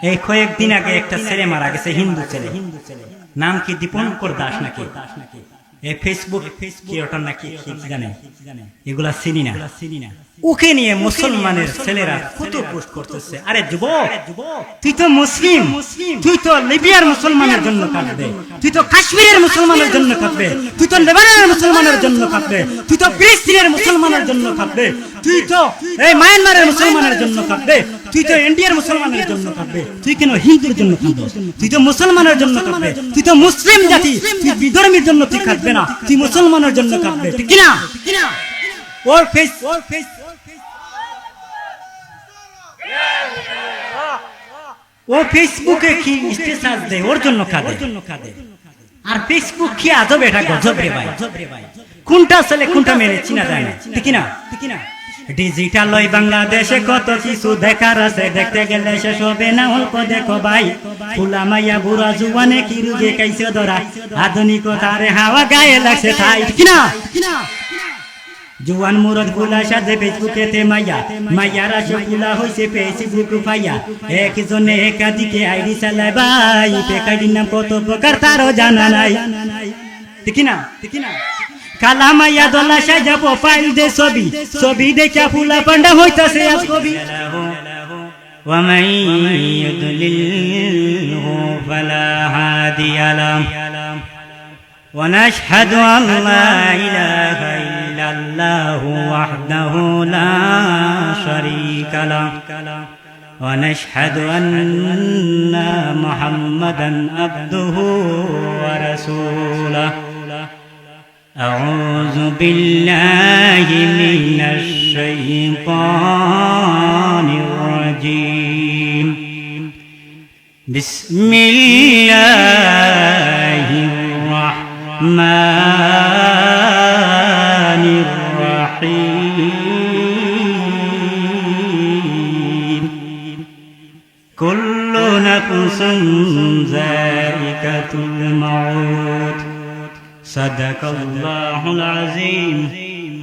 এই কয়েকদিন আগে একটা ছেলে মারা গেছে, হিন্দু ছেলে, নাম কি দীপঙ্কর দাস নাকি, এই ফেসবুক ক্রিয়েটর নাকি জানে, এগুলা চিনি না। ওকে নিয়ে মুসলমানের ছেলেরা কত পোস্ট করতেছে। আরে যুবক, তুই তো মুসলিম, তুই তো লিবিয়ার মুসলমানের জন্য কাঁদবে, তুই তো কাশ্মীরের মুসলমানের জন্য কাঁদবে, তুই তো লেবাননের মুসলমানের জন্য কাঁদবে, তুই তো ফিলিস্তিনের মুসলমানের জন্য কাঁদবে, তুই তো এই মায়ানমারের মুসলমানের জন্য কাঁদবে, তুই তো ইন্ডিয়ার মুসলমানের জন্য কাঁদবে, তুই কেন হিন্দুর জন্য কাঁদছিস? তুই তো মুসলমানের জন্য কাঁদবে, তুই তো মুসলিম জাতি, তুই বিধর্মীর জন্য তুই কাঁদবে না, তুই মুসলমানের জন্য কাঁদবে, ঠিক কিনা? ওর ফেস ও ফেসবুকে কি স্ট্যাটাস দেয়, ওর জন্য কাঁদে। আর ফেসবুক কি আজব, এটা গজব রে ভাই। কোনটা ছেলে কোনটা মেয়ে চিনা যায় না, ঠিক না? ডিজিটাল ওই বাংলাদেশে কত কিছু দেখার আছে, দেখতে গেলে শেষ হবে না। অল্প দেখো ভাই, ফুলা মাইয়া বুড়া জুয়ানে কি রুগে কাইছে ধরা, আধুনিকতার হাওয়া গায়ে লাগছে তাই, ঠিক না? জুয়ান মুরদ গুলা সাথে ফেসবুকেতে মাইয়া, মাইয়ারা সবগুলা হইছে ফেসবুক পাইয়া, একজনে একাধিকে আইডি চালায় ভাই, পেকাইডির নাম কত প্রকার তারও জানা নাই, ঠিক না? কালা মাইয়া দলা সাজা প্রোফাইল দে ছবি, ছবি দেখা ফুলা পান্ডা হইতাছে আজ কবি। ومن يضلله فلا هادي له ونشهد أن لا إله إلا الله وحده لا شريك له ونشهد أن محمدا عبده ورسوله أعوذ بالله من الشيطان الرجيم بسم الله الرحمن الرحيم كل نفس ذائقة الموت صدق الله العظيم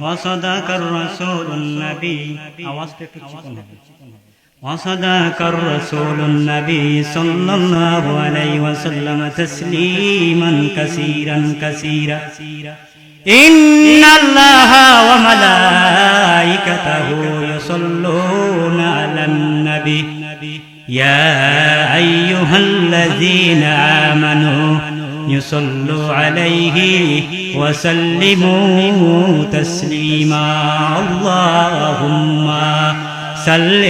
وصدق الرسول النبي وصدق الرسول النبي صلى الله عليه وسلم تسليما كثيرا كثيرا إن الله وملائكته يصلون على النبي يا أيها الذين آمنوا يصلوا عليه وسلموا تسليما اللهم صل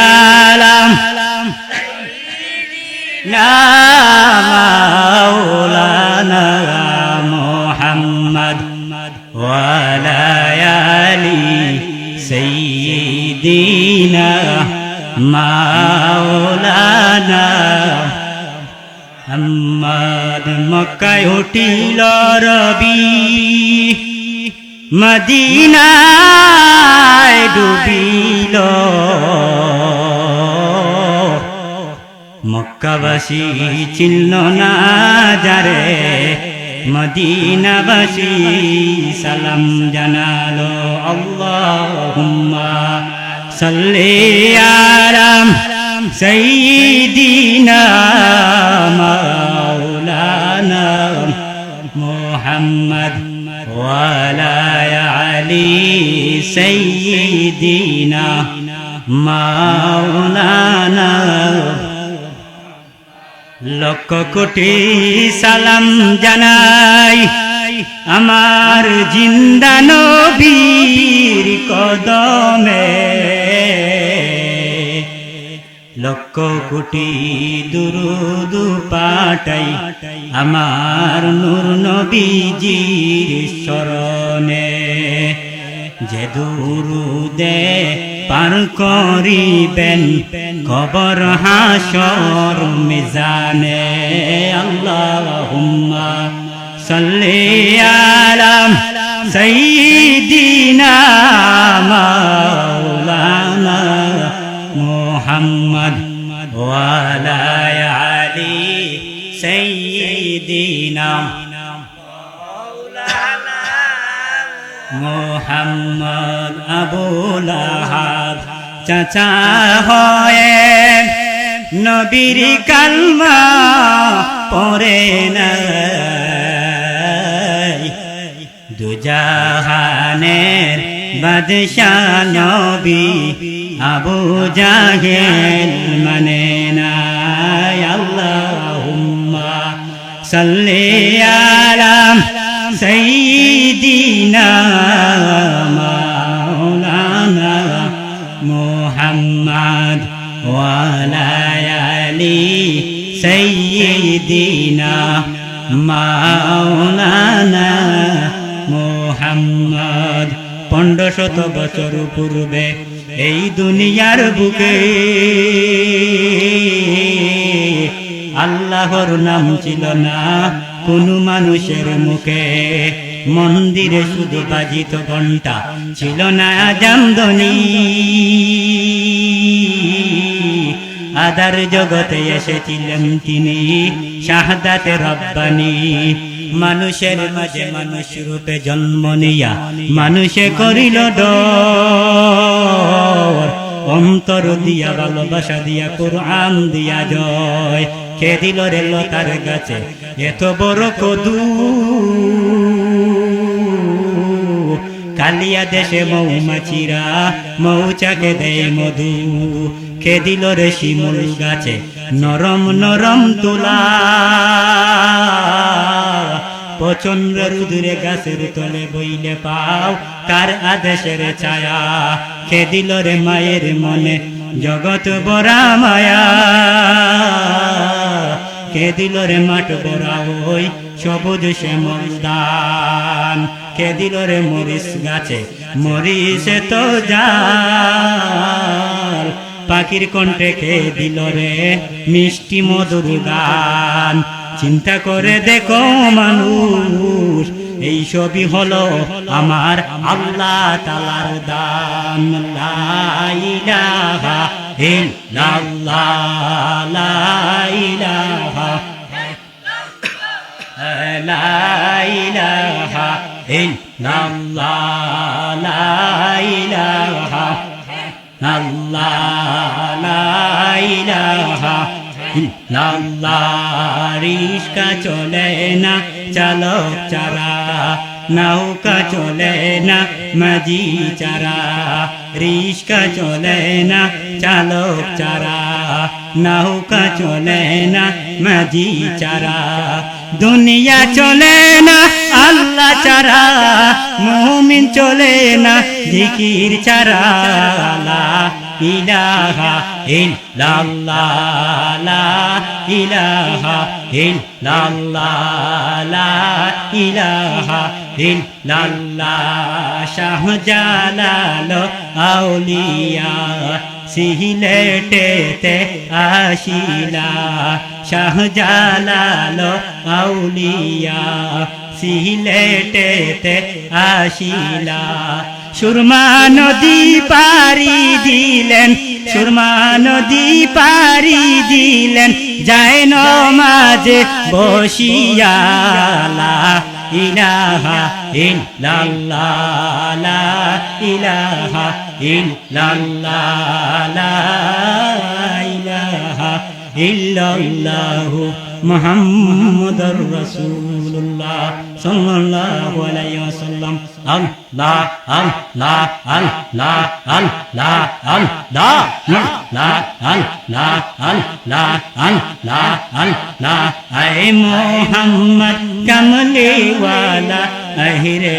على مولانا محمد وعلى آل سيدنا مولانا محمد মক্কায় উঠিল রবি মদিনায় ডুবিল মক্কাবাসী চিনল না যারে মদিনাবাসী সালাম জানালো আল্লাহুম্মা সাল্লি আলা সাইয়্যিদিনা মাওলানা মুহাম্মদ ওয়া আলা আলি সাইয়্যিদিনা মাওলানা লক্ষ কোটি সালাম জানাই আমার জিন্দা নবীর কদমে লক্ষ কোটি দুরুদ পাঠাই আমার নূর নবীজির শরণে যে দুরুদে পার করিবেন কবর হাসর মিজানে আল্লাহুম্মা সাল্লি আলা সাইয়্যিদিনা মাওলানা মুহাম্মদ ওয়া আলা আলি সাইয়্যিদিনা মাওলানা মুহাম্মদ আবু লাহাব চাচা হয়ে নবীর কালমা পড়ে না দুজাহানের বাদশাহ নবী আবু জাহেল মানে না আল্লাহুম্মা সাল্লি আলা সাইয়্যিদিনা মাওলানা মুহাম্মদ ওয়া আলা আলি সাইয়্যিদিনা মাওলানা মুহাম্মদ 1500 বছর পূর্বে এই দুনিয়ার বুকে আল্লাহর নাম ছিল না কোনো মানুষের মুখে মন্দিরে শুধু বাজিত ঘন্টা ছিল না জামদনি আদার জগতে এসেছিলেন তিনি শাহাদাতে রব্বানি মানুষের মাঝে মানুষ রূপে জন্ম নিয়া মানুষে করিল ডর অন্তর দিয়া ভালোবাসা দিয়া কুরআন দিয়া জয় কে দিল রে লতার গাছে এত বড় কদু কালিয়া দেশে মৌমাছিরা মৌচাকে দেয় মধু কে দিল রে শিমুল গাছে নরম নরম তুলা প্রচন্ড রুদ্রে গাছের তলে বইলে পাও কার আদেশের ছায়া কে দিল রে মায়ের মনে জগৎ বড়া মায়া কে দিল রে মাঠ বড়া ওই সবুজ শ্যামল দান কে দিল রে মরিচ গাছে মরিচে তো জাল পাখির কণ্ঠে কে দিল রে মিষ্টি মধুর গান চিন্তা করে দেখো মানুষ এই সবই হলো আমার আল্লাহ তাআলার দান লা ইলাহা ইল্লাল্লাহ লা ইলাহা লা ইলাহা ইল্লাল্লাহ লা ইলাহা আল্লাহ লা ইলাহা রিস্কা চলে না চালক চারা নৌকা চলে না মাঝি চারা রিস্কা চলে না চালক চারা নৌকা চলে না মাঝি চারা দুনিয়া চলে না আল্লাহ চারা মুমিন চলে না জিকির চারা লা ইলাহা ইল্লাল্লাহ লা ইলাহা ইল্লাল্লাহ লা ইলাহা ইল্লাল্লাহ শাহজালাল আউলিয়া সিলেটেতে আসিলা শাহজালাল আউলিয়া সিলেটেতে আসিলা সুরমা নদী পারি দিলেন সুরমা নদী পারি দিলেন যায় নমাজে বসিয়া লা ইলাহা ইল্লাল্লাহ লা ইলাহা ইল্লাল্লাহ লা ইলাহা ইল্লাল্লাহু মুহাম্মাদুর রাসূলুল্লাহ সাল্লাল্লাহু আলাইহি ওয়াসাল্লাম আল্লাহ আল্লাহ আল্লাহ আল্লাহ আল্লাহ আল্লাহ আল্লাহ আল্লাহ আল্লাহ আল্লাহ আয় মুহাম্মদ কামলি ওয়ালা আহিরে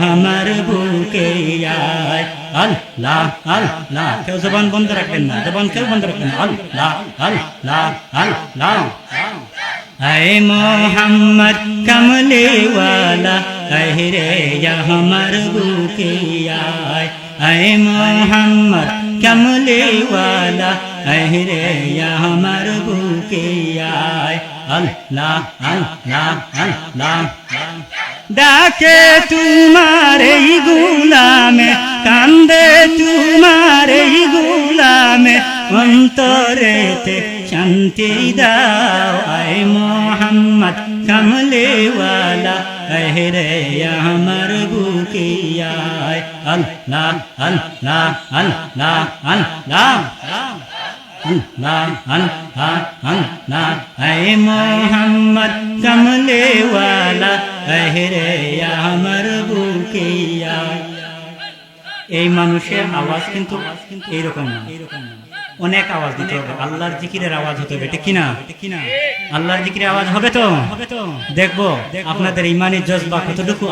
আমার বুকে আয় আল্লাহ আল্লাহ কেউ জবান বন্ধ রাখবেন না জবান কেউ বন্ধ রাখবেন না আল্লাহ আল্লাহ আল্লাহ আয় মোহাম্মদ কমলে ওয়ালা আহিরে আমার বুকে আয় আয় মোহাম্মদ কমলে ওয়ালা আহিরে আমার বুকে আয় আল্লাহ আল্লাহ আল্লাহ ডাকে তোমার এই গুলামে কান্দে তোমার এই গুলামে অন্তরেতে শান্তি দাও আয় মোহাম্মদ কমলে ওয়ালা আহিরে আমার বুকে আয় আল্লাহ আল্লাহ আল্লাহ আল্লাহ আল্লাহ আল্লাহ আল্লাহ এই মোহাম্মদ কমলে ওয়ালা আহরে আমার বুকিয়া। এই মানুষের আওয়াজ কিন্তু এইরকম না, অনেক আওয়াজ দিতে হবে, আল্লাহর জিকিরের আওয়াজ হতে হবে, ঠিক কিনা? আল্লাহর জিকিরের আওয়াজ হবে তো দেখবো আপনাদের ইমানের জজবা কতটুকু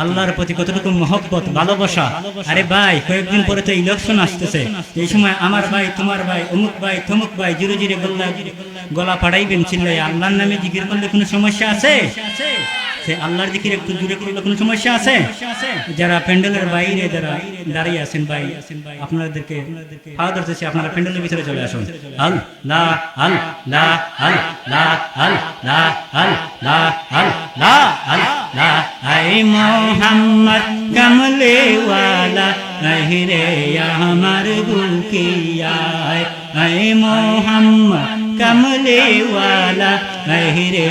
আল্লাহর প্রতি কতটুকু মহব্বত ভালোবাসা। আরে ভাই, কয়েকদিন পরে তো ইলেকশন আসতেছে, এই সময় আমার ভাই তোমার ভাই অমুক ভাই থমুক ভাই জুড়ে জুড়ে গলা ফাড়াইবেন চিল্লাই, আল্লাহর নামে জিকির করলে কোনো সমস্যা আছে? আল্লাহর জিকির একটু জুড়ে করলে কোনো সমস্যা আছে? যারা প্যান্ডেলের বাইরে যারা দাঁড়িয়ে আছেন ভাই, আপনাদেরকে হাত ধরতেছি, আপনারা প্যান্ডেলের ভিতরে চলে আসুন। আল্লাহ আল্লাহ আল্লাহ আল্লাহ আল্লাহ আল্লাহ আল্লাহ এই মোহাম্মদ কমলে ওয়ালা আহরে আমার বুকিয়া। এই মোহাম্মদ কমলে ওয়ালা আহরে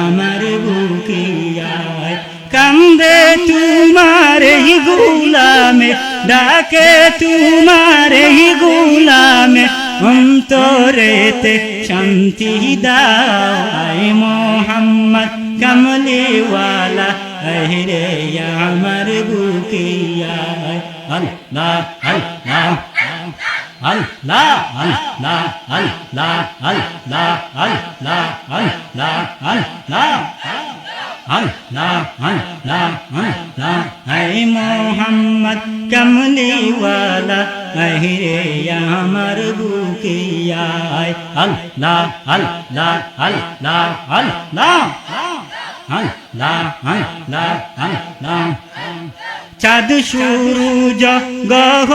আমার বুকিয়া। কান্দে তোমারে গুলামে, ডাকে তোমারে গুলামে, অন্তরেতে শান্তি দাও। আই মোহাম্মদ কমলে ওয়ালা আহরে আমার বুকিয়া। আল্লাহ আল্লাহ আল্লাহ আল্লাহ আল্লাহ আল্লাহ আল্লাহ আল্লাহ আল্লাহ আল্লাহ আল্লাহ আল্লাহ এই মোহাম্মদ কমলি ওয়ালা আহরে আমার বুকিয়া। আল্লাহ আল্লাহ আল্লাহ আল্লাহ আল্লাহ আল্লাহ আল্লাহ চাঁদ সূরজ গ্রহ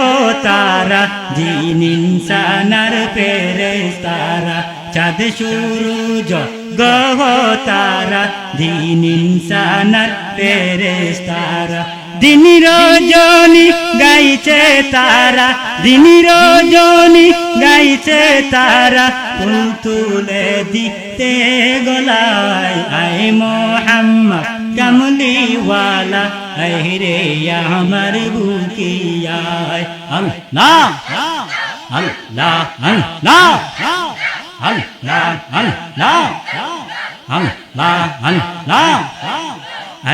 তারা জিন ইনসানার ফেরেশতারা। চাঁদ সূরজ গ্রহ তারা জিন ইনসানার ফেরেশতারা। দিন রজনী গাইছে তারা, দিন রজনী গাইছে তারা, ফুল তুলে দিতে গলায়। আয় মোহাম্মদ কমলি ওয়ালা আহরে আমার বুকিয়া। আল্লাহ আল্লাহ আল্লাহ আল্লাহ আল্লাহ আল্লাহ আল্লাহ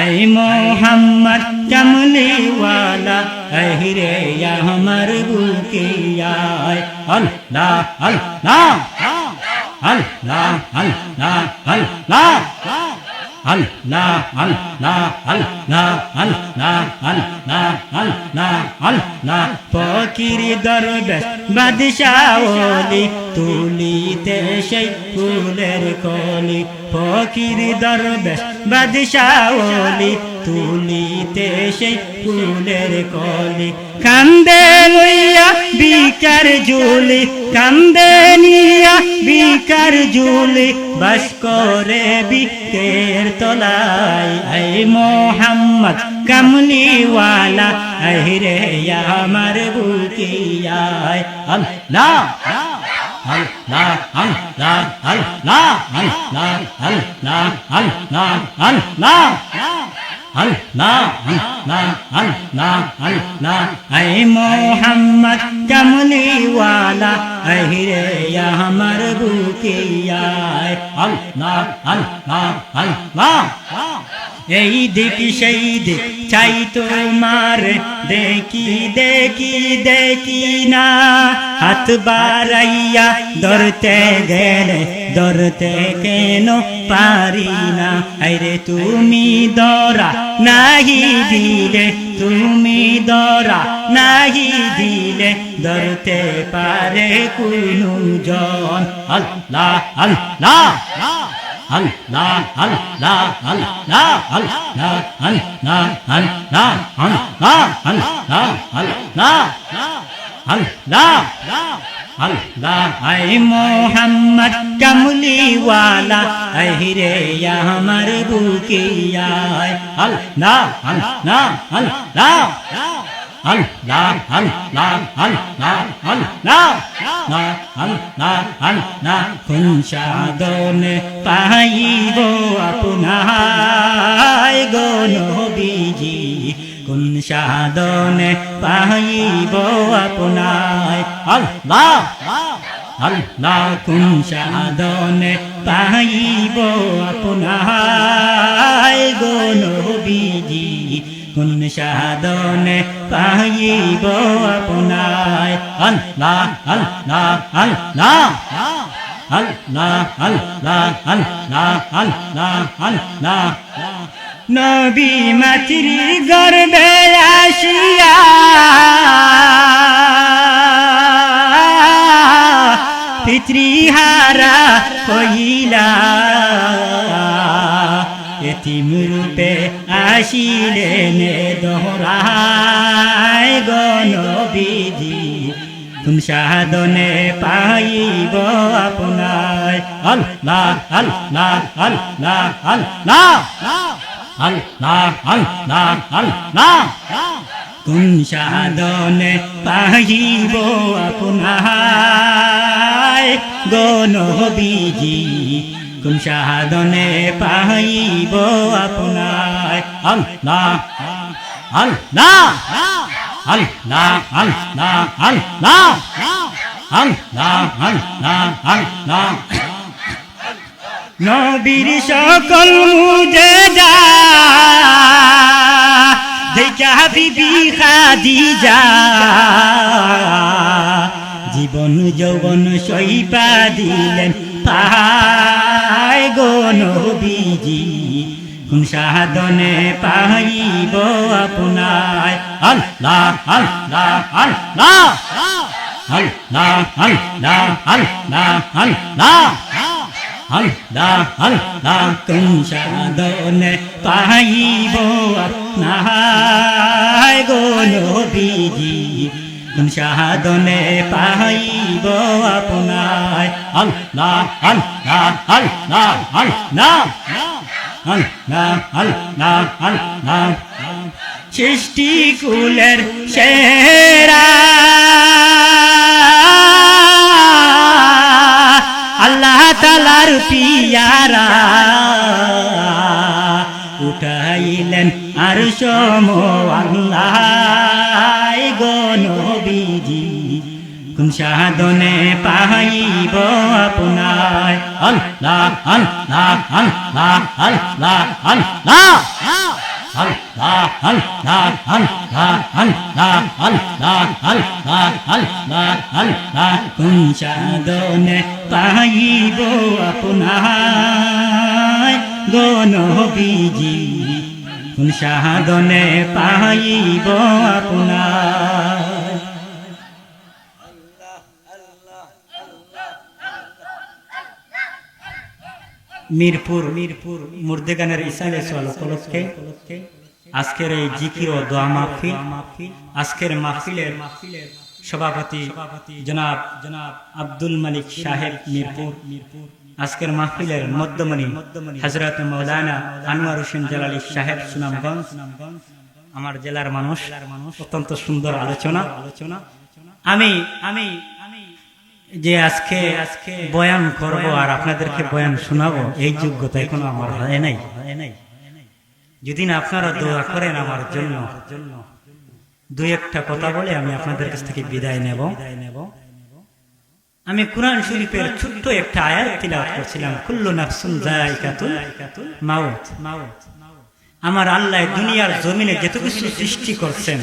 এই মোহাম্মদ কমলি ওয়ালা আহরে আমার বুকিয়া। আল্লাহ আল্লাহ আল্লাহ আল্লাহ আল্লাহ আল্লাহ আল্লাহ আল্লাহ আল্লাহ আল্লাহ আল্লাহ আল্লাহ ফকির দরবেশ বাদশাহ ওলি তুলিতে সেই ফুলের কলি। ফকির দরবেশ বাদশাহ ওলি তুলিতে সেই ফুলের কলি। কান্দে লইয়া বিকার ঝুলি, কান্দে নিয়া বিকার ঝুলি, বাস করে বিকের তলায়। এই মোহাম্মদ কমলি ওয়ালা আহরে আমার বুকিয়া। আল্লাহ আল্লাহ আল্লাহ আল্লাহ আল্লাহ আল্লাহ আল্লাহ আল্লাহ আল্লাহ আল্লাহ আল্লাহ আল্লাহ এই মোহাম্মদ কমলি ওয়ালা আহরে আমার বুকিয়া। আল্লাহ আল্লাহ আল্লাহ এই দেখি সেই দিক চাই তোমার, দেখি দেখি দেখি না, হাত বাড়াইয়া ধরতে গেলে ধরতে কেন পারি না। আরে তুমি ধরা নাহি দিলে, তুমি ধরা নাহি দিলে, ধরতে পারে কোনো জন। আল্লাহ আল্লাহ আল্লাহ আল্লাহ আল্লাহ আল্লাহ আল্লাহ আল্লাহ আল্লাহ আল্লাহ আল্লাহ আল্লাহ আল্লাহ আই মোহাম্মদ কমলি ওয়ালা আহরে আমার বুকিয়া। আল্লাহ আল্লাহ আল্লাহ আল্লাহ আল্লাহ আল্লাহ আল্লাহ আল্লাহ আল্লাহ কোন সাধনে পাইব আপনায় গো নবীজি, কোন সাধনে পাইব আপনায়। আল্লাহ আল্লাহ কোন সাধনে পাইব আপনায় গো নবীজি কোন সাধনে পাইব আপনায় আল্লাহ আল্লাহ আল্লাহ আল্লাহ আল্লাহ আল্লাহ আল্লাহ আল্লাহ নবী মাতৃ গর্ভে আসিয়া পিতৃহারা হইলা এতিম রূপে আসিলেন দোহরায় গো নবীজি কোন সাধনে পাইব আপনায় আল্লাহ আল্লাহ আল্লাহ আল্লাহ আল্লাহ আল্লাহ আল্লাহ কোন সাধনে পাইব আপনায় গো নবীজি কোন সাধনে পাইব আপনায় আল্লাহ আল্লাহ আল্লাহ আল্লাহ আল্লাহ আল্লাহ আল্লাহ আল্লাহ নবীর সকল মুজেজা দেখা বিবি খাদিজা জীবন যৌবন সইপা দিলেন পায় গো নবীজি কোন সাধনে পাইব আপনায় আল্লাহ আল্লাহ আল্লাহ আল্লাহ আল্লাহ আল্লাহ আল্লাহ আল্লাহ আল্লাহ কোন সাধনে পাইব আপনায় গো নবীজি কোন সাধনে পাইব আপনায় আল্লাহ আল্লাহ আল্লাহ আল্লাহ আল্লাহ আল্লাহ আল্লাহ সৃষ্টি কুলের সেরা আল্লাহ তাআলার পিয়ারা উঠাইলেন আরশ মোয়াল্লা গো নবীজি কোন সাধনে পাইব আপনায় আল্লাহ আল্লাহ আল্লাহ আল্লাহ আল্লাহ আল্লাহ আল্লাহ আল্লাহ আল্লাহ আল্লাহ আল্লাহ আল্লাহ আল্লাহ কোন সাধনে পাইব আপনায় গো নবীজি কোন সাধনে পাইব আপনায় মিরপুর মুর্দেগানের ইসালে সোয়াল উপলক্ষে আজকের এই জিকির ও দোয়া মাহফিল আজকের মাহফিলের সভাপতি জনাব আব্দুল মালিক সাহেব মিরপুর আজকের মাহফিলের মধ্যমণি হযরত মাওলানা আনোয়ার হোসেন জালালী সাহেব সুনামগঞ্জ আমার জেলার মানুষ অত্যন্ত সুন্দর আলোচনা আমি যে আজকে বয়ান করব আর আপনাদেরকে বয়ান শোনাবো এই যোগ্যতা এখনো আমার হয় নাই যদি না আপনারা দোয়া করেন আমার জন্য দুই একটা কথা বলে আমি আপনাদের কাছ থেকে বিদায় নেব আমি কুরআন শরীফের ছোট্ট একটা আয়াত তিলাওয়াত করছিলাম কুল্লু নাফসুন যায়িকাতুল মাউত আমার আল্লাহ দুনিয়ার জমিনে যত কিছু সৃষ্টি করছেন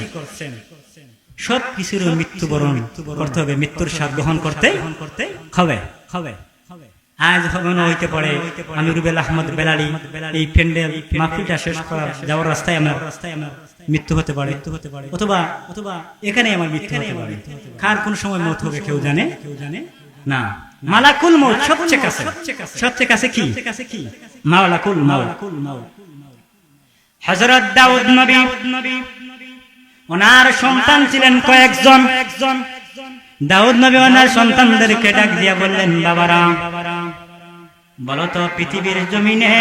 সব কিছুর মৃত্যুবরণ করতে হবে মৃত্যুর স্বাদ গ্রহণ করতে হবে আজ ভগবান হইতে পারে আমি রুবেল আহমদ বেলালি এই প্যান্ডেল মাহফিলটা শেষ করার যাওয়ার রাস্তায় আমার মৃত্যু হতে পারে অথবা এখানে আমার মৃত্যু হতে পারে কার কোন সময় মত হবে কেউ জানে না মালাকুল মউত সবচেয়ে কাছে কি মালাকুল মউত হযরত দাউদ নবী ওনার সন্তান ছিলেন কয়েকজন দাউদ নবী ওনার সন্তানদেরকে ডাক দিয়া বললেন বাবারা বলো তো পৃথিবীর জমিনে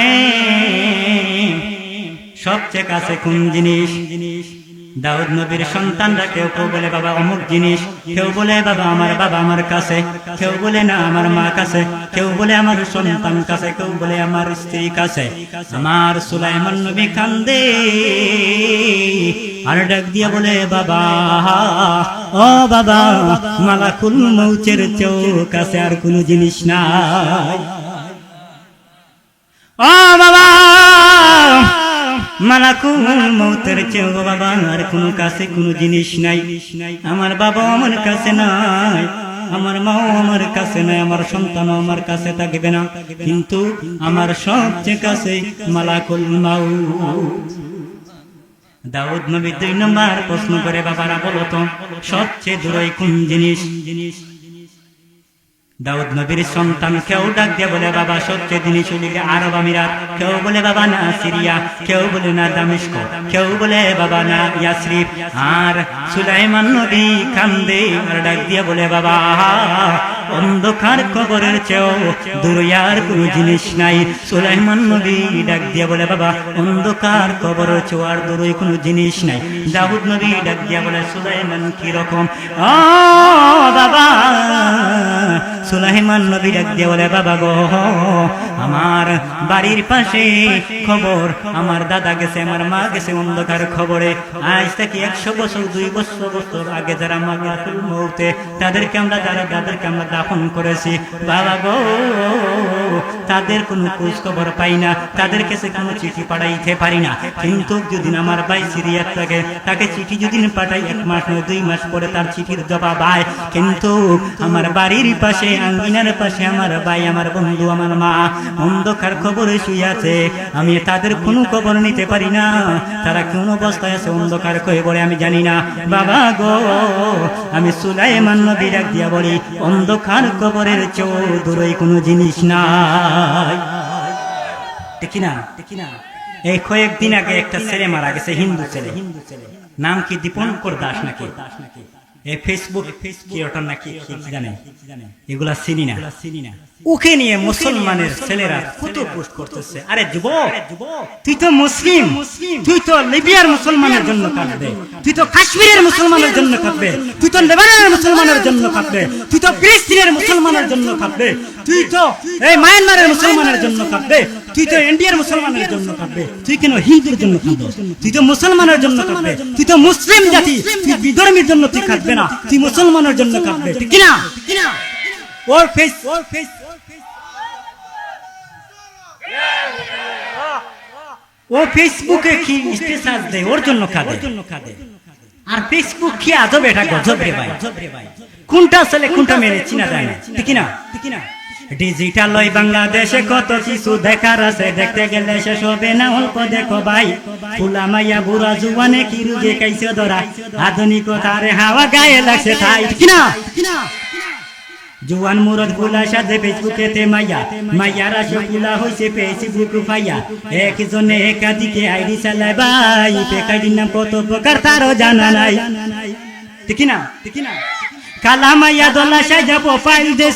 সবচেয়ে কাছে কোন জিনিস দাউদ নবীর সন্তানরা কেউ কেউ বলে বাবা অমুক জিনিস, কেউ বলে বাবা আমার কাছে, কেউ বলে না আমার মা কাছে, কেউ বলে আমার সন্তান কাছে, কেউ বলে আমার স্ত্রী কাছে। আমার সুলাইমান নবী কান্দে আর ডাক দিয়া বলে বাবা, ও বাবা, মালাকুল মউতের চোখ কাছে আর কোনো জিনিস নাই। ও বাবা, মালাকুল মউতের চেয়ে বাবা আর কোনো কাছে কোনো জিনিস নাই। আমার বাবা আমার কাছে নাই, আমার মাও আমার কাছে নাই, আমার সন্তানও আমার কাছে থাকবে না, কিন্তু আমার সবচেয়ে কাছে মালাকুল মউত। দাউদ নবী 2 নম্বর প্রশ্ন করে, বাবারা বলো তো সবচেয়ে দূরে কোন জিনিস? দাউদ নবীর সন্তান কেউ ডাক দিয়ে বলে বাবা সবচেয়ে জিনিস হইল আরব আমিরাত, কেউ বলে বাবা না সিরিয়া, কেউ বলে না দামেস্ক, কেউ বলে বাবা না ইয়াসরিব। আর সুলাইমান নবী কান্দে আর ডাক দিয়ে বলে বাবা অন্ধকার কবরের চেয়েও দূরে আর কোনো জিনিস নাই। সুলাইমান নবী ডাক দিয়ে বলে বাবা অন্ধকার কবরের চেয়েও আর দূরে কোনো জিনিস নাই। দাউদ নবী ডাক দিয়ে বলে সুলাইমান কি রকম? ও বাবা, সুলাইমান নবী ডাক দিয়ে বলে বাবা গো, আমার বাড়ির পাশে খবর, আমার দাদা গেছে, আমার মা গেছে অন্ধকার খবরে। আজ থেকে 100 বছর 200 বছর আগে যারা মালাকুল মউতে তাদেরকে আমরা দাফন করেছি বাবা গো, তাদের কোনো খোঁজ খবর পাই না, তাদের কাছে কোনো চিঠি পাঠাইতে পারি না। কিন্তু যদি আমার ভাই সিরিয়ার থাকে, তাকে চিঠি যদি পাঠাই 1 মাস নয় 2 মাস পরে তার চিঠির জবাব আয়। কিন্তু আমার বাড়ির পাশে আঙ্গিনার পাশে আমার ভাই, আমার বন্ধু, আমার মা অন্ধকার খবরে শুয়ে আছে, আমি তাদের কোনো খবর নিতে পারি না। তারা কোন অবস্থায় আছে অন্ধকার খবরে আমি জানি না বাবা গো। আমি সুলাইমান নবী ডাক দিয়া বলি অন্ধকার কবরের চেয়েও দূরে কোনো জিনিস নাই। ঠিক না? এই কয়েকদিন আগে একটা ছেলে মারা গেছে, হিন্দু ছেলে, নাম কি দীপঙ্কর দাস নাকি, এই ফেসবুক ক্রিয়েটর নাকি জানে, এগুলা চিনি না। ওকে নিয়ে মুসলমানের ছেলেরা কত পোস্ট করতেছে। আরে যুবক, তুই তো মুসলিম, তুই তো লিবিয়ার মুসলমানের জন্য কাঁদবে, তুই তো কাশ্মীরের মুসলমানের জন্য কাঁদবে, তুই তো লেবাননের মুসলমানের জন্য কাঁদবে, তুই তো ফিলিস্তিনের মুসলমানের জন্য কাঁদবে, তুই তো এই মায়ানমারের মুসলমানের জন্য কাঁদবে, তুই তো ইন্ডিয়ার মুসলমানের জন্য কাঁদবে, তুই কেন হিন্দুর জন্য কাঁদবে? তুই তো মুসলমানের জন্য কাঁদবে, তুই তো মুসলিম জাতি, তুই বিধর্মীর জন্য তুই কাঁদবে না, তুই মুসলমানের জন্য কাঁদবে। ঠিক না? ওর ফেস ও ফেসবুকে কি স্ট্যাটাস দেয়, ওর জন্য কাঁদে। আর ফেসবুক কি আজব, এটা গজব রে ভাই। কোনটা ছেলে কোনটা মেয়ে চিনা যায় না। ঠিক না? ডিজিটাল ওই বাংলাদেশে কত কিছু দেখার আছে, দেখতে গেলে শেষ হবে না। অল্প দেখো ভাই, ফুলা মাইয়া বুড়া জুয়ানে কি রুজে কাইছে ধরা, আধুনিকতার হাওয়া গায়ে লাগছে তাই। ঠিক না? জুয়ান মুরদ ফুলা সাথে ফেসবুকেতে মাইয়া, মাইয়ারা সে ফুলা হইছে ফেসবুক পাইয়া, একজনে একাধিকে আইডি চালায় ভাই, পেকাইডির নাম কত প্রকার তারও জানা নাই। ঠিক না? কালা মাইয়া দোলা সাজা প্রোফাইল দে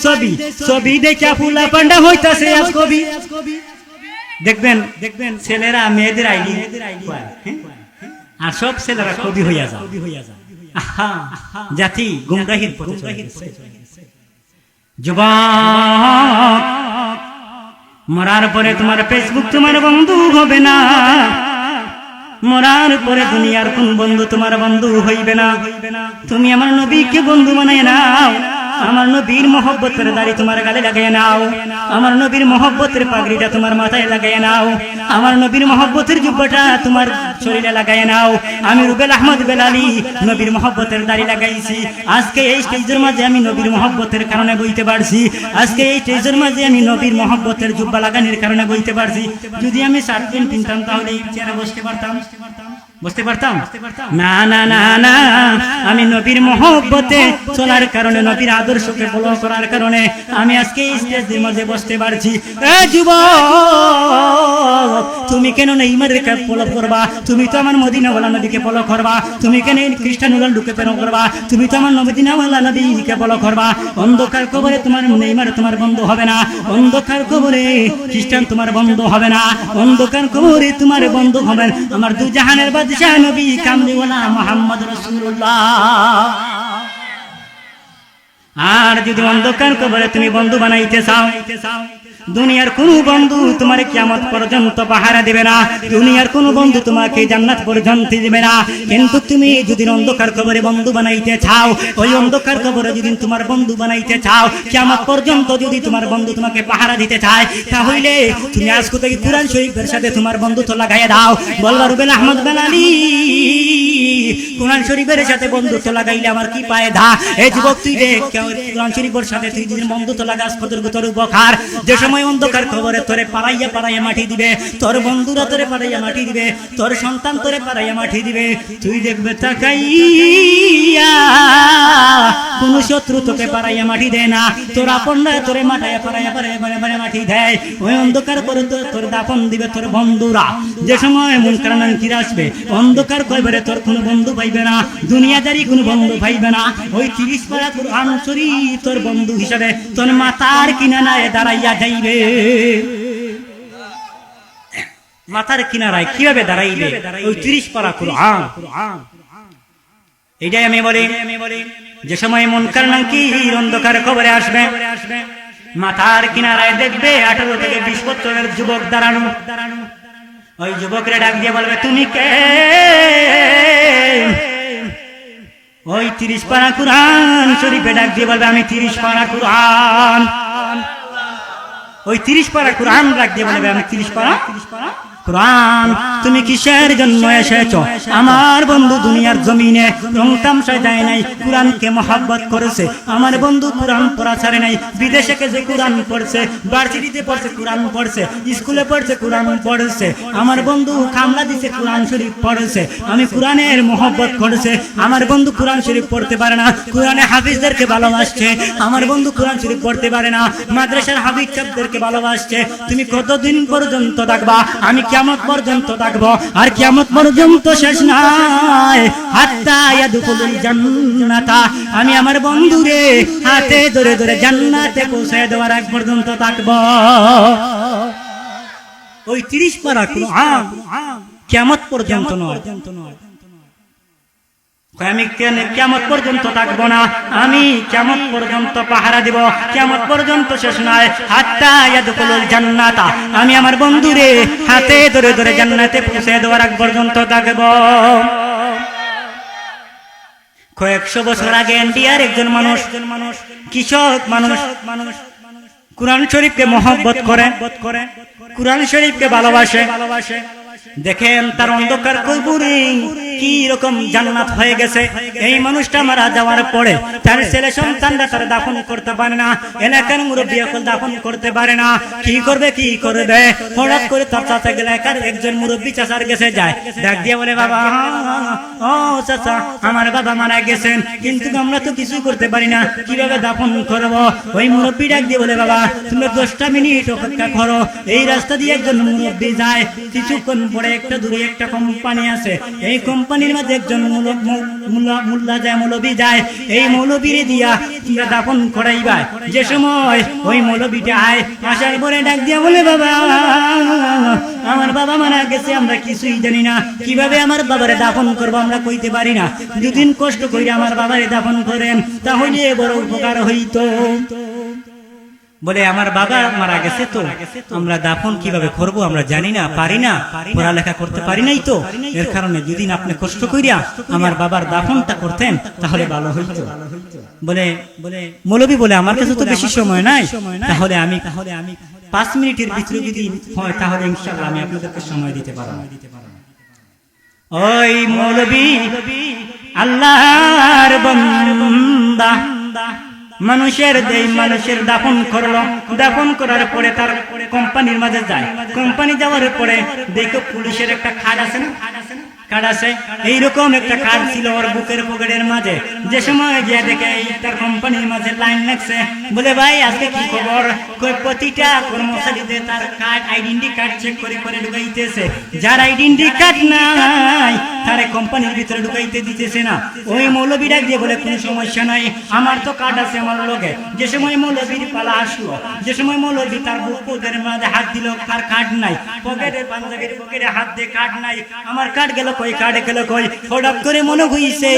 ছবি দেখা ফুলা পান্ডা হইতাছে আজ কবি। দেখবেন ছেলেরা মেয়েদের আইডি আর সব ছেলেরা কবি হইয়া যায়। আহা, জাতি গুমরাহির পথে চলে গেছে। যুবক, মরার পরে তোমার ফেসবুক তোমার বন্ধু হবে না, মরার পরে দুনিয়ার কোন বন্ধু তোমার বন্ধু হইবে না। তুমি আমার নবীকে বন্ধু বানায় নাও, আমার নবীর মহব্বতের দাড়ি তোমার গালে লাগাইয়া নাও, আমার নবীর মহব্বতের পাগড়িটা তোমার মাথায় লাগাইয়া নাও, আমার নবীর মহব্বতের জুব্বাটা তোমার শরীরে লাগাইয়া নাও। আমি রুবেল আহমদ বেলালি নবীর মহব্বতের দাড়ি লাগাইছি। আজকে এই স্টেজের মাঝে আমি নবীর মহব্বতের কারণে বইতে পারছি, আজকে এই স্টেজের মাঝে আমি নবীর মহব্বতের জুব্বা লাগানোর কারণে বইতে পারছি। যদি আমি শার্ট প্যান্ট কিনতাম তাহলে এই চেয়ারে বসতে পারতাম? না না না না, আমি নবীর মহব্বতে চলার কারণে, নবীর আদর্শকে ফলো করার কারণে আমি আজকে এই স্টেজের মধ্যে বসতে পারছি। যুবক, তুমি কেন নেইমারের ফলো করবা? তুমি তো আমার মদিনাওয়ালা নবীকে ফলো করবা। তুমি কেন খ্রিস্টান রোনাল্ডোকে ফলো করবা? তুমি তো আমার মদিনাওয়ালা নবীকে ফলো করবা। অন্ধকার কবরে তোমার নেইমার তোমার বন্ধু হবে না, অন্ধকার কবরে খ্রিস্টান তোমার বন্ধু হবে না, অন্ধকার কবরে তোমার বন্ধু হবে। আমার দু জাহানের বাদশাহ নবী কামলিওয়ালা মুহাম্মদ রাসূলুল্লাহ। আর যদি অন্ধকার কবরে তুমি বন্ধু বানাইতে চাও, দুনিয়ার কোন বন্ধু তোমার কিয়ামত পর্যন্ত পাহারা দিবে না, দুনিয়ার কোন বন্ধু তোমাকে জান্নাত পর্যন্ত দিবে না। কিন্তু তুমি যদি অন্ধকার কবরে বন্ধু বানাইতে চাও, ওই অন্ধকার কবরে যদি তোমার বন্ধু বানাইতে চাও, কিয়ামত পর্যন্ত যদি তোমার বন্ধু তোমাকে পাহারা দিতে চায়, তাহলে তুমি আজকে থেকে কুরআন শরীফের সাথে তোমার বন্ধুত্ব লাগাইয়া দাও। বলবা রুবেল আহমদ বেলালি, কুরআন শরীফের সাথে বন্ধুত্ব লাগাইলে আমার কি ফায়দা? এই যুবক তুই দেখ, কুরআন শরীফের সাথে তুই যদি বন্ধুত্ব লাগাস কতটুকু তোর উপকার। যে সময় অন্ধকার কবরে তোরে পাড়াইয়া পাড়াইয়া মাটি দিবে, তোর বন্ধুরা তোরে পাড়াইয়া মাটি দিবে, তোর সন্তান তোরে পাড়াইয়া মাটি দিবে, তুই দেখবে তাকাইয়া কোন শত্রু তোকে পাড়াইয়া মাটি দেয় না, তোর আপনরা তোরে মাটাইয়া পাড়াইয়া পাড়াইয়া মাটি দেয়। ওই অন্ধকার করে তোর দাফন দিবে তোর বন্ধুরা। যে সময় মুনকার নাকির আসবে, অন্ধকার কবরে তোর কোনো বন্ধু পাইবে না, দুনিয়াদারি কোনো বন্ধু পাইবে না। ওই 30 পারা কুরআন শরীফ তোর বন্ধু হিসাবে তোর মাথার কিনারায় দাঁড়াইয়া যাইবে। মাথার কিনারায় কিভাবে দাঁড়াইবে? ওই 30 পারা কুরআন। এইটাই আমি বলি, যে সময় মুনকার নাকির অন্ধকার কবরে আসবে, মাথার কিনারায় দেখবে 18 থেকে 20 বছরের যুবক দাঁড়ানো। ওই যুবকরা ডাক দিয়ে বলবে, তুমি কে? ওই 30 পারা কুরআন শরীফে ডাক দিয়ে বলবে, আমি 30 পারা কুরআন। ওই 30 পারা কুরআন ডাক দিয়ে বলবে, আমি 30 পারা কুরআন। তুমি কিসের জন্য এসেছো? আমার বন্ধু দুনিয়ার জমিনে রং তামশায় যায় নাই, কুরআনকে মহব্বত করেছে। আমার বন্ধু কুরআন পড়া ছাড়ে নাই, বিদেশে গেছে কুরআন পড়ছে, ভার্সিটিতে পড়ছে কুরআন পড়ছে, স্কুলে পড়ছে কুরআন পড়ছে। আমার বন্ধু কামলা দিছে কুরআন শরীফ পড়ছে। আমি কুরআনের মহব্বত করেছে। আমার বন্ধু কুরআন শরীফ পড়তে পারে না, কুরআনে হাফিজদেরকে ভালোবাসছে। আমার বন্ধু কুরআন শরীফ পড়তে পারে না, মাদ্রাসার হাফিজ সাহেবদেরকে ভালোবাসছে। তুমি কতদিন পর্যন্ত থাকবা? আমি কিয়ামত পর্যন্ত থাকবো, আর কিয়ামত পর্যন্ত শেষ নাই। হাত্তা ইয়াদখুলুল জান্নাতা, আমি আমার বন্ধুরে হাতে ধরে ধরে জান্নাতে পৌঁছে দেওয়ার আগ পর্যন্ত থাকবো। ওই 30 পারা কুরআন কিয়ামত পর্যন্ত নয়। আমি কিয়ামত পর্যন্ত থাকবো না, আমি কিয়ামত পর্যন্ত পাহারা দিব, কিয়ামত পর্যন্ত শেষ নয়। হাত্তা ইয়াদখুলুল জান্নাতা, আমি আমার বন্ধুরে হাতে ধরে ধরে জান্নাতে পৌঁছে দেওয়ার আগ পর্যন্ত থাকবো। কয়েকশো বছর আগে ইন্ডিয়ার একজন মানুষ, কৃষক মানুষ, কুরআন শরীফকে মহব্বত করে, কুরআন শরীফকে ভালোবাসে। দেখেন তার অন্ধকার কবরে কি রকম জান্নাত হয়ে গেছে। এই মানুষটা মারা যাওয়ার পরে তার ছেলে সন্তানরা তার দাফন করতে পারে না, এলাকার মুরব্বী এখন দাফন করতে পারে না। কি করবে? হঠাৎ করে তার চাচা এলাকার একজন মুরব্বী চাচার কাছে যায়, ডাক দিয়ে বলে, বাবা, ও চাচা, আমার বাবা মারা গেছেন, কিন্তু আমরা তো কিছু করতে পারি না, কিভাবে দাফন করব? ওই মুরব্বী ডাক দিয়ে বলে, বাবা, তুমি 10টা মিনিট অপেক্ষা করো। এই রাস্তা দিয়ে একজন মুরব্বী যায়, কিছুক্ষণ পরে একটা দূরে একটা কোম্পানি আছে, এই কোম্পানির মাঝে একজন মুল্লা যায়, মৌলবী যায়। এই মৌলবীরে দিয়া তোমরা দাফন করাইবা। যে সময় ওই মৌলবীটা আসার পরে ডাক দিয়া বলে, বাবা, আমার বাবা মারা গেছে, আমরা কিছুই জানি না, কিভাবে আমার বাবারে দাফন করবো আমরা কইতে পারি না। দুদিন কষ্ট করে আমার বাবারে দাফন করেন, তাহলে বড় উপকার হইতো। বলে, আমার বাবা মারা গেছে, তো আমরা দাফন কিভাবে করবো আমরা জানি না, পারি না, পড়ালেখা করতে পারি নাই, তো এর কারণে যদি আপনি কষ্ট করিয়া আমার বাবার দাফনটা করতেন তাহলে ভালো হইতো। বলে মৌলবী বলে, আমার কাছে তো বেশি সময় নাই, তাহলে আমি 5 মিনিটের ভিতরে যদি হয় তাহলে ইনশাআল্লাহ আমি আপনাদেরকে সময় দিতে পারবো। ওই মৌলবী আল্লাহর বান্দা মানুষের দাফন করলো। দাফন করার পরে তার কোম্পানির মাঝে যায়। কোম্পানি যাওয়ার পরে দেখো পুলিশের একটা খাট আছে না, কার্ড আছে, এইরকম একটা কার্ড ছিল ওর বুকের পকেটের মাঝে। যে সময় গিয়ে দেখে তার কোম্পানির মাঝে লাইন লাগছে। বলে, ভাই আজকে কি খবর? প্রতিটা কর্মচারীতে তার কার্ড, আইডেন্টি কার্ড চেক করে করে ঢুকাইতেছে। যার আইডেন্টি কার্ড নাই তারে কোম্পানির ভিতরে ঢুকাইতে দিতেছে না। ওই মৌলবীরা দিয়ে বলে, কোনো সমস্যা নাই, আমার তো কার্ড আছে আমার লগে। যে সময় মৌলবীর পালা আসলো, যে সময় মৌলবী তার বুকের মাঝে হাত দিল, তার কার্ড নাই, পকেটের পাঞ্জাবির পকেটে হাত দিয়ে কার্ড নাই, আমার কার্ড গেল কই কাটে গেল কই হঠাৎ করে মনে হইছে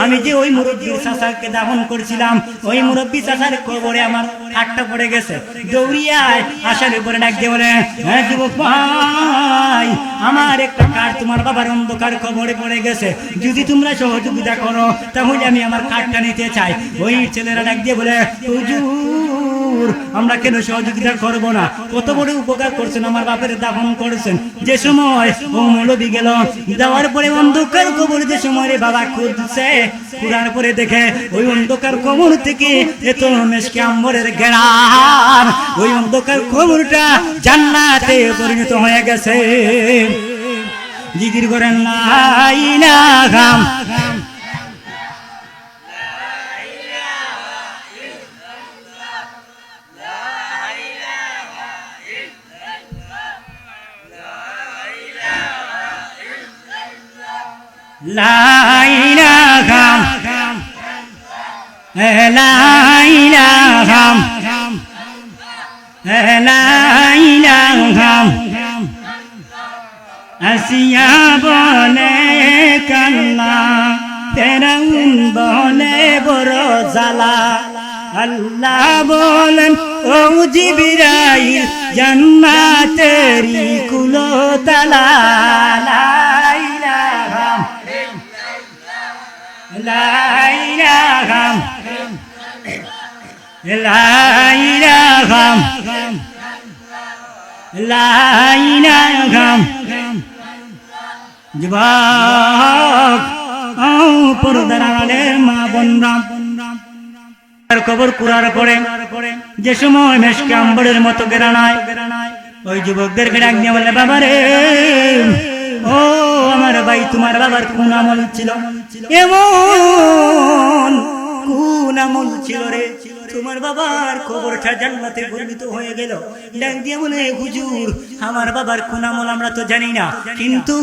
আমি যে ওই মুরব্বীর চাচাকে দাফন করছিলাম ওই মুরব্বী চাচার কবরে আমার খাটটা পড়ে গেছে। দৌড়িয়ায় আসার উপরে ডাক দিয়ে বলে, হ্যাঁ যুবক ভাই, আমার একটা কাঠ তোমার বাবার অন্ধকার কবরে পড়ে গেছে, যদি তোমরা সহযোগিতা করো তাহলে আমি আমার কাঠটা নিতে চাই। ওই ছেলেরা ডাক দিয়ে বলে, হুজুর আমরা কেন সহযোগিতা করব না, কত বড় উপকার করছেন, আমার বাপের দাফন করেছেন। যে সময় ও মৌলবি গেল, যাওয়ার পরে অন্ধকার কবর যে সময় রে বাবা খুঁজছে, খোঁড়ার পরে দেখে ওই অন্ধকার কবর থেকে এত মেশকে আম্বরের ঘেরান, ওই অন্ধকার কবরটা জান্নাতে পরিণত হয়ে গেছে। জিকির করেন লা ইলাহা লা ইলাহা লা ইলাহা লা ইলাহা আসিয়া বলে কাল্লা, ফেরাউন বলে বড় জালা। আল্লাহ বলেন ও জিবরাইল জান্নাতেরই কুলতলা। লা ইলাহা লা ইলাহা লা ইলাহা লা ইলাহা। যুবক পর্দার আড়ালের মা বোনরা, কবর কুড়ার পরে যে সময় মেশকে আম্বরের মতো গেরানায়, ওই যুবকদেরকে ডাক দিয়ে বলে, বাবা রে, ও আমার ভাই, তোমার বাবার কোন আমল ছিল, এমন কোন আমল ছিল রে, তোমার বাবার কবরটা জান্নাতে পরিণত হয়ে গেল। ডাক দিয়ে বলে, হুজুর আমার বাবার কোন আমল আমরা তো জানি না, কিন্তু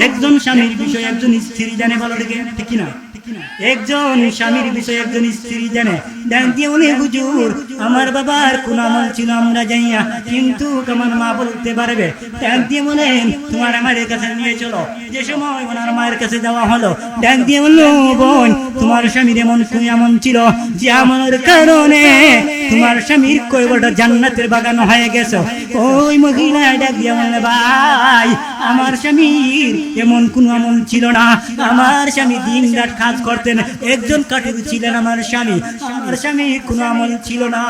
একজন স্বামীর বিষয় একজন স্ত্রী জানে। বলো ঠিক না? একজন স্বামীর বিষয় একজন স্ত্রী জানে। ডাক দিয়ে বলে, হুজুর আমার বাবার কোন আমল ছিল আমরা জানি না, কিন্তু আমার মা বলতে পারবে। ডাক দিয়ে বলেন, তোমার মায়ের কাছে নিয়ে চলো। যে সময় ওনার মায়ের কাছে যাওয়া হলো, ডাক দিয়ে বলল, বোন তোমার স্বামীর এমন কোন আমল ছিল যে আমলের কারণে তোমার স্বামীর কয়টা জান্নাতের বাগান হয়ে গেছে। ওই মহিলা ডাক দিয়ে বললে, ভাই আমার স্বামীর এমন কোন আমল ছিল না, আমার স্বামী দিন রাত কাজ করতেন, একজন কাঠুরি ছিলেন আমার স্বামী, আমার স্বামীর কোন আমল ছিল না।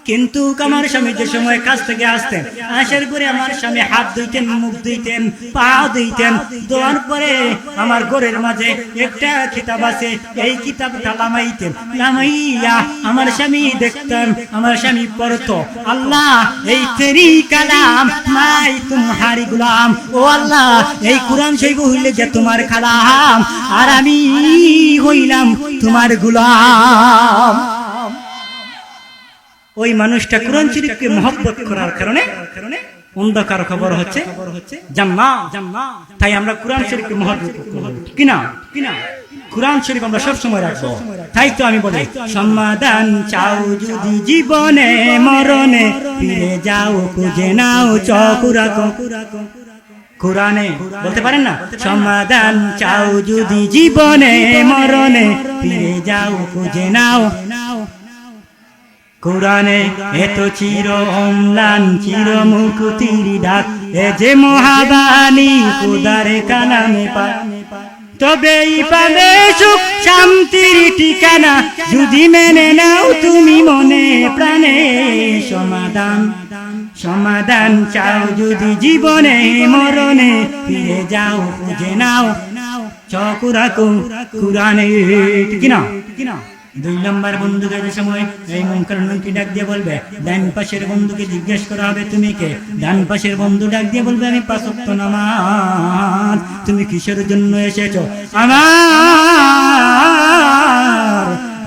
কিন্তু আমার স্বামী যে সময় কাজ থেকে আসতেন, আসার পরে আমার স্বামী হাত ধুইতেন, মুখ ধুইতেন, পা ধুইতেন, ধোয়ার পরে আমার ঘরের মাঝে একটা কিতাব আছে, এই কিতাবটা লামাইতেন, লামাইয়া আমার স্বামী দেখতেন, আমার স্বামী পড়তো, আল্লাহ এই তেরি কালাম মাই তুমহারি গুলাম, ও আল্লাহ এই কোরআন শরীফ হইলে যে তোমার কালাম, আর আমি হইলাম তোমার গোলাম। ওই মানুষটা কোরআন শরীফকে মহব্বত করার কারণে অন্ধকার খবর হচ্ছে জান্নাত। তাই আমরা কোরআন শরীফকে মহব্বত করব, কিনা কোরআন শরীফ আমরা সব সময় রাখবো। তাই তো আমি বলি, সমাধান চাও যদি জীবনে মরণে, ফিরে যাও খুঁজে নাও চকুরা কোরআনে। বলতে পারেন না, সমাধান চাও যদি জীবনে মরণে, ফিরে যাও খুঁজে নাও কোরআনে। এত চির অম্লান চির মুকুতির ডাক, এ যে মহাবাণী খোদারে কালামে পাক, তবেই পাবে সুখ শান্তির ঠিকানা, যদি মেনে নাও তুমি মনে প্রাণে। সমাধান চাও যদি জীবনে মরণে, ফিরে যাও খুঁজে নাও চকুরা কোরআনে। কিনা 2 নম্বর বন্ধুকে যে সময় এই মুনকার মুনকির ডাক দিয়ে বলবে, ডান পাশের বন্ধুকে জিজ্ঞেস করা হবে তুমি কে, ডান পাশের বন্ধু ডাক দিয়ে বলবে, আমি 5 ওয়াক্ত নামাজ। তুমি কিসের জন্য এসেছো? আমার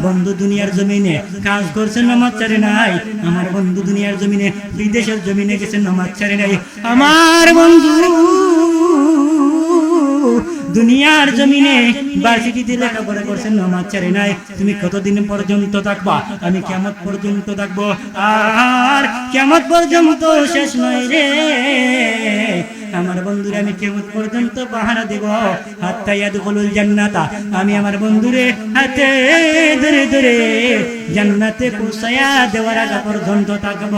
বন্ধু দুনিয়ার জমিনে কাজ করছে, নামাজ ছাড়ে নাই। আমার বন্ধু দুনিয়ার জমিনে বিদেশের জমিনে গেছে, নামাজ ছাড়ে নাই। আমার বন্ধু দুনিয়ার জমিনে ভার্সিটিতে লেখাপড়া করছেন, নামাজ ছাড়ে নাই। তুমি কতদিন পর্যন্ত থাকবা? আমি কিয়ামত পর্যন্ত থাকবো, আর কিয়ামত পর্যন্ত শেষ নয় রে। আমার বন্ধুরে আমি কিয়ামত পর্যন্ত পাহারা দেব, হাত্তা ইয়াদখুলুল জান্নাতা, আমি আমার বন্ধুরে হাতে ধরে ধরে জান্নাতে পৌঁছায়া দেওয়ার আগ পর্যন্ত থাকব।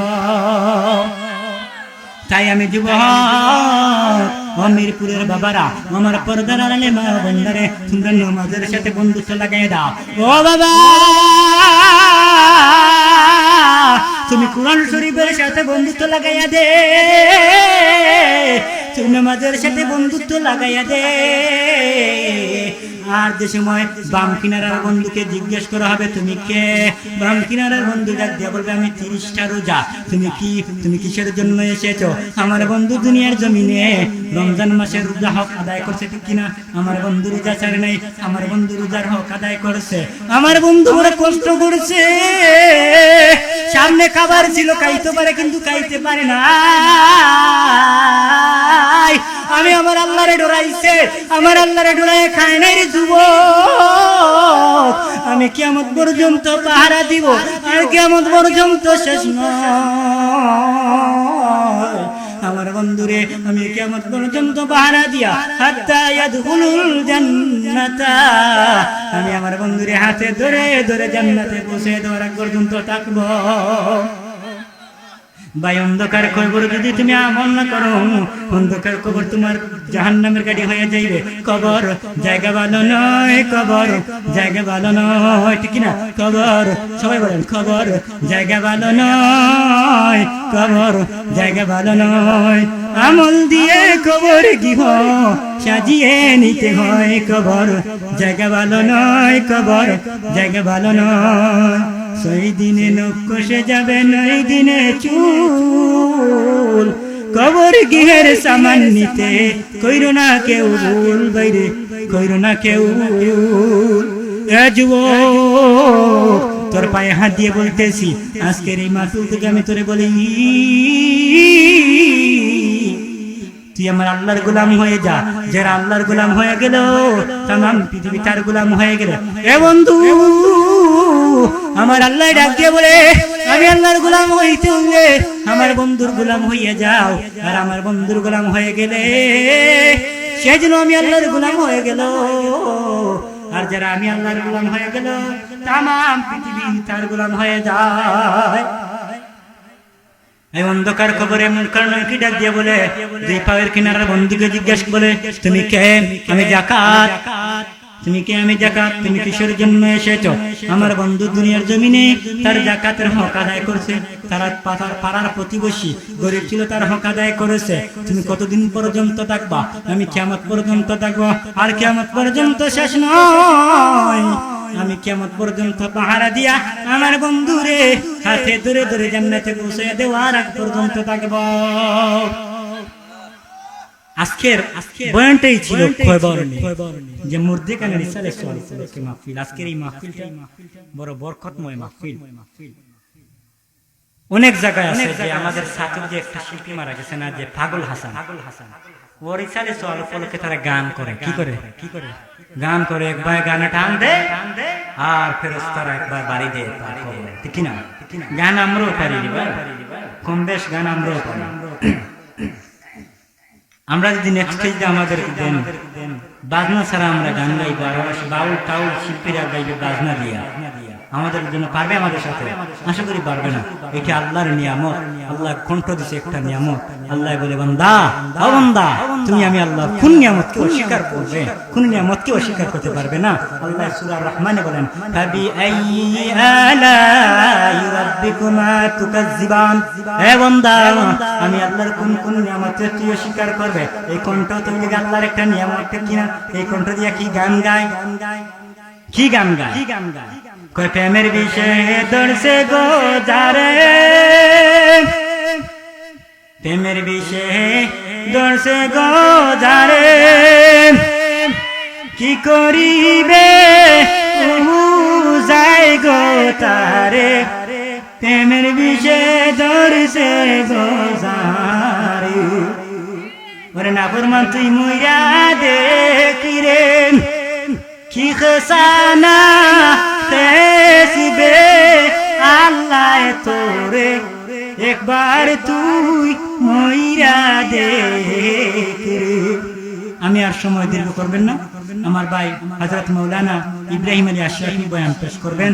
তাই আমি যুবক ও মিরপুরের বাবারা, আমার পর্দার আড়ালে মা বোনদারে, তোমরা নামাজের সাথে বন্ধুত্ব লাগাই দাও। ও বাবা, তুমি কোরআন শরীফের সাথে বন্ধুত্ব লাগাইয়া দে, তুমি নামাজের সাথে বন্ধুত্ব লাগাইয়া দে। আর যে সময় বাম কিনারার বন্ধুকে জিজ্ঞেস করা হবে তুমি কে, বাম কিনারার বন্ধু ডাক দিয়ে বলবে আমি 30টা রোজা। তুমি কিসের জন্য এসেছো? আমার বন্ধু দুনিয়ার জমিনে রমজান মাসের রোজা হক আদায় করছে, ঠিক কিনা? আমার বন্ধু রোজা ছাড়ে নাই, আমার বন্ধু রোজার হক আদায় করছে। আমার বন্ধু বড় কষ্ট করছে, সামনে খাবার ছিল খাইতে পারে কিন্তু খাইতে পারে না। আমি আমার আল্লাহরে ডরাইছে, আমার আল্লাহরে ডরাই খায় নাই রে যুবক। আমি কিয়ামত পর্যন্ত পাহারা দিব, আর কিয়ামত পর্যন্ত শেষ নয়। আমার বন্ধুরে আমি কিয়ামত পর্যন্ত পাহারা দিয়া হাত্তা ইয়াদখুলুল জান্নাতা, আমি আমার বন্ধুরে হাতে ধরে ধরে জান্নাতে পৌঁছে দেওয়ার আগ পর্যন্ত থাকব। ভাই, অন্ধকার কবর যদি তুমি আমল না করো, অন্ধকার কবর তোমার জাহান্নামের গাড়ি হয়ে যাইবে। কবর জায়গা ভালো নয়, কবর জায়গা ভালো নয়, ঠিক না? কবর, সবাই বলেন কবর জায়গা ভালো নয়, কবর জায়গা ভালো নয়। আমল দিয়ে কবর গৃহ সাজিয়ে নিতে হয়, কবর জায়গা ভালো নয়, কবর জায়গা ভালো নয়। সেই দিনে নখ কষে যাবে, নয় দিনে চুল, কবর গৃহের সামান নিতে কইরো না কেউ ভুল, বাইরে কইরো না কেউ ভুল। এ যুবক, তোর পায়ে হাত দিয়ে বলতেছি, আজকের এই মাহফিল থেকে আমি তোরে বলি, তুই আমার আল্লাহর গোলাম হয়ে যা। যারা আল্লাহর গোলাম হয়ে গেল, তামাম পৃথিবী তার গোলাম হয়ে গেল। এ বন্ধু, আমার আল্লাহ ডাক দিয়ে বলে, আমি আল্লাহর গোলাম হইতে হইলে আমার বন্ধুর গোলাম হইয়া যাও। আর আমার বন্ধুর গোলাম হয়ে গেলে সেজন্য আমি আল্লাহর গোলাম হয়ে গেল। আর যারা আমি আল্লাহর গোলাম হয়ে গেল, তামাম পৃথিবী তার গোলাম হয়ে যায়। এই অন্ধকার কবরে মুনকার নাকির ডাক দিয়ে বলে, দুই পায়ের কিনারার বন্ধুকে জিজ্ঞেস বলে, তুমি কে? আমি যাকাত। তুমি কে? আমি যাকাত। তুমি কিসের জন্য এসেছো? আমার বন্ধু দুনিয়ার জমিনে তার যাকাতের হক আদায় করছে, তার পাড়ার প্রতিবেশী গরিব ছিল, তার হক আদায় করেছে। তুমি কতদিন পর্যন্ত থাকবা? আমি কিয়ামত পর্যন্ত থাকবো, আর কিয়ামত পর্যন্ত শেষ নয়। আমি কিয়ামত পর্যন্ত পাহারা দিয়া আমার বন্ধুরে হাতে ধরে ধরে জান্নাতে পৌঁছে দেওয়ার আগ পর্যন্ত থাকবো। আজকের বয়ানটাই ছিল খয়বর নিয়ে, যে মুর্দেকানের ইসালে সওয়ালকে মাহফিল। আজকের এই মাহফিলটা বড় বরকতময় মাহফিল। অনেক জায়গায় আছে যে আমাদের সাথে যে একটা শিল্পী মারা গেছে না, যে পাগল হাসান, ওর ইসালে সওয়াল উপলক্ষে তারা গান করে। কি করে গান করে, একবার গানে টান দে আর ফেরেশতারা একবার বাড়ি দেয়, ঠিক না? গান আমরাও পারি, কম বেশ গান আমরাও পারি। আমরা যদি নেক্সট স্টেজে আমাদের দেন বাজনা ছাড়া আমরা গান গাইবো, আর বাউল টাউল শিল্পীরা গাইবে বাজনা দিয়া, আমাদের জন্য পারবে? আমাদের সাথে আশা করি পারবে না। এটা আল্লাহর নিয়ামত, আল্লাহ কণ্ঠ দিছে একটা নিয়ামত। আল্লাহ বলে, বান্দা ও বান্দা, তুমি আমি আল্লাহর কোন নিয়ামতকে অস্বীকার করবে? কোন নিয়ামতকে অস্বীকার করতে পারবে না? আল্লাহ সূরা রহমানে বলেন, ফাবি আইয়ি আলাই রাব্বিকুমা তুকাজ্জিবান। হে বান্দা, আমি আল্লাহর কোন কোন নিয়ামতকে তুই অস্বীকার করবে? এই কণ্ঠ তুমি আল্লাহর একটা নিয়ামত, কিনা? এই কণ্ঠ দিয়া কি গান গায়? কি গান গায়? কয় প্রেমের বিষয়ে দর্শে গো যারে, প্রেমের বিষয়ে দর্শে গো যারে, কি করিবে যাই গো তারে, প্রেমের বিষয়ে দর্শে গো যারে। ওরে না ফরমান তুই মুইরা দেখিরে, কি খসানা তেসবে আল্লাহ তোরে, একবার তুই মইরা দে আমি আর সময় দীর্ঘ করবেন না, আমার ভাই হযরত মাওলানা ইব্রাহিম আলী আশরাফি বয়ান পেশ করবেন।